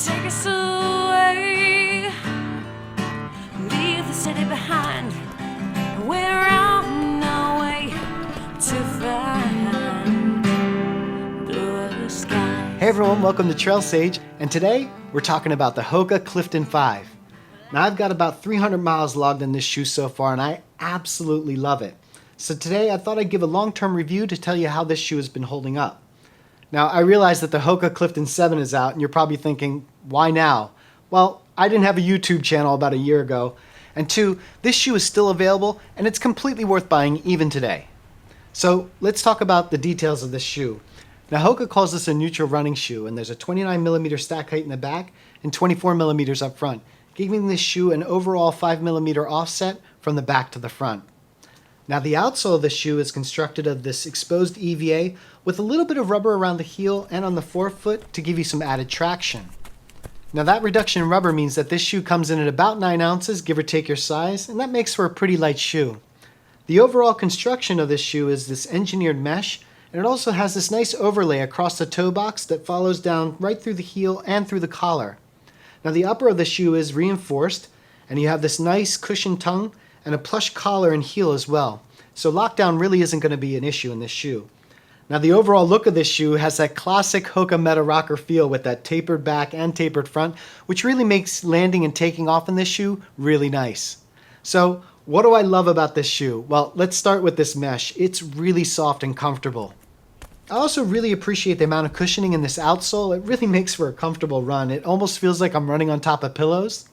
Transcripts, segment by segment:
take us away. Leave the city behind. We're on our way to find blue skies. Hey everyone, welcome to Trail Sage, and today we're talking about the Hoka Clifton 5. Now I've got about 300 miles logged in this shoe so far, and I absolutely love it. So today I thought I'd give a long-term review to tell you how this shoe has been holding up. Now I realize that the Hoka Clifton 7 is out, and you're probably thinking, why now? Well, I didn't have a YouTube channel about a year ago, and two, this shoe is still available, and it's completely worth buying even today. So let's talk about the details of this shoe. Now Hoka calls this a neutral running shoe, and there's a 29mm stack height in the back and 24mm up front, giving this shoe an overall 5mm offset from the back to the front. Now the outsole of the shoe is constructed of this exposed EVA with a little bit of rubber around the heel and on the forefoot to give you some added traction. Now that reduction in rubber means that this shoe comes in at about 9 ounces, give or take your size, and that makes for a pretty light shoe. The overall construction of this shoe is this engineered mesh, and it also has this nice overlay across the toe box that follows down right through the heel and through the collar. Now the upper of the shoe is reinforced, and you have this nice cushioned tongue and a plush collar and heel as well. So lockdown really isn't going to be an issue in this shoe. Now the overall look of this shoe has that classic Hoka Meta Rocker feel with that tapered back and tapered front, which really makes landing and taking off in this shoe really nice. So what do I love about this shoe? Well, let's start with this mesh. It's really soft and comfortable. I also really appreciate the amount of cushioning in this outsole. It really makes for a comfortable run. It almost feels like I'm running on top of pillows.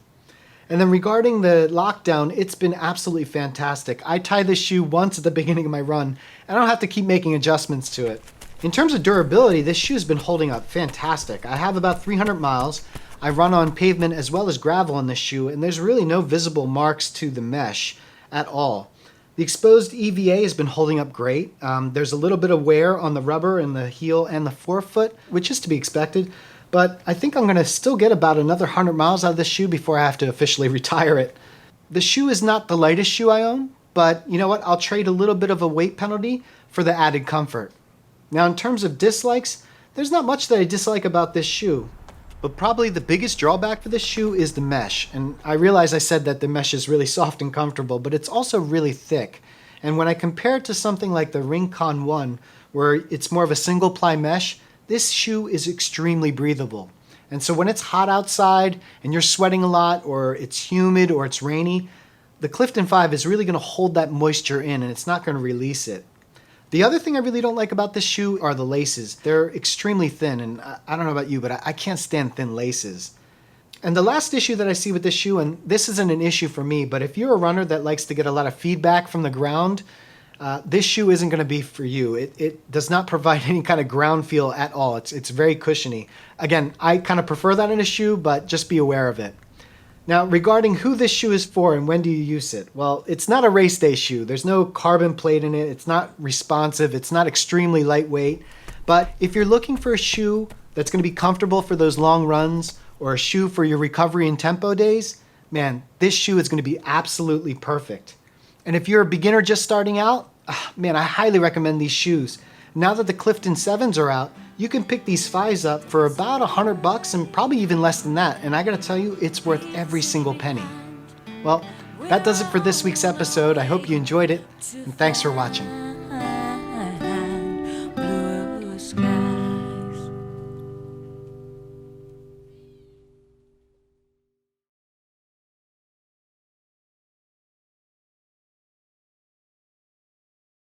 And then regarding the lockdown, it's been absolutely fantastic. I tie this shoe once at the beginning of my run, and I don't have to keep making adjustments to it. In terms of durability, this shoe's been holding up fantastic. I have about 300 miles. I run on pavement as well as gravel in this shoe, and there's really no visible marks to the mesh at all. The exposed EVA has been holding up great. There's a little bit of wear on the rubber in the heel and the forefoot, which is to be expected. But I think I'm going to still get about another 100 miles out of this shoe before I have to officially retire it. The shoe is not the lightest shoe I own, but you know what? I'll trade a little bit of a weight penalty for the added comfort. Now in terms of dislikes, there's not much that I dislike about this shoe. But probably the biggest drawback for this shoe is the mesh. And I realize I said that the mesh is really soft and comfortable, but it's also really thick. And when I compare it to something like the Rincon 1, where it's more of a single ply mesh, this shoe is extremely breathable. And so when it's hot outside and you're sweating a lot, or it's humid or it's rainy, the Clifton 5 is really going to hold that moisture in and it's not going to release it. The other thing I really don't like about this shoe are the laces. They're extremely thin, and I don't know about you, but I can't stand thin laces. And the last issue that I see with this shoe, and this isn't an issue for me, but if you're a runner that likes to get a lot of feedback from the ground, this shoe isn't going to be for you. It does not provide any kind of ground feel at all. It's very cushiony. Again, I kind of prefer that in a shoe, but just be aware of it. Now, regarding who this shoe is for and when do you use it? Well, it's not a race day shoe. There's no carbon plate in it. It's not responsive. It's not extremely lightweight. But if you're looking for a shoe that's going to be comfortable for those long runs, or a shoe for your recovery and tempo days, man, this shoe is going to be absolutely perfect. And if you're a beginner just starting out, man, I highly recommend these shoes. Now that the Clifton 7s are out, you can pick these 5s up for about $100 and probably even less than that. And I gotta tell you, it's worth every single penny. Well, that does it for this week's episode. I hope you enjoyed it, and thanks for watching.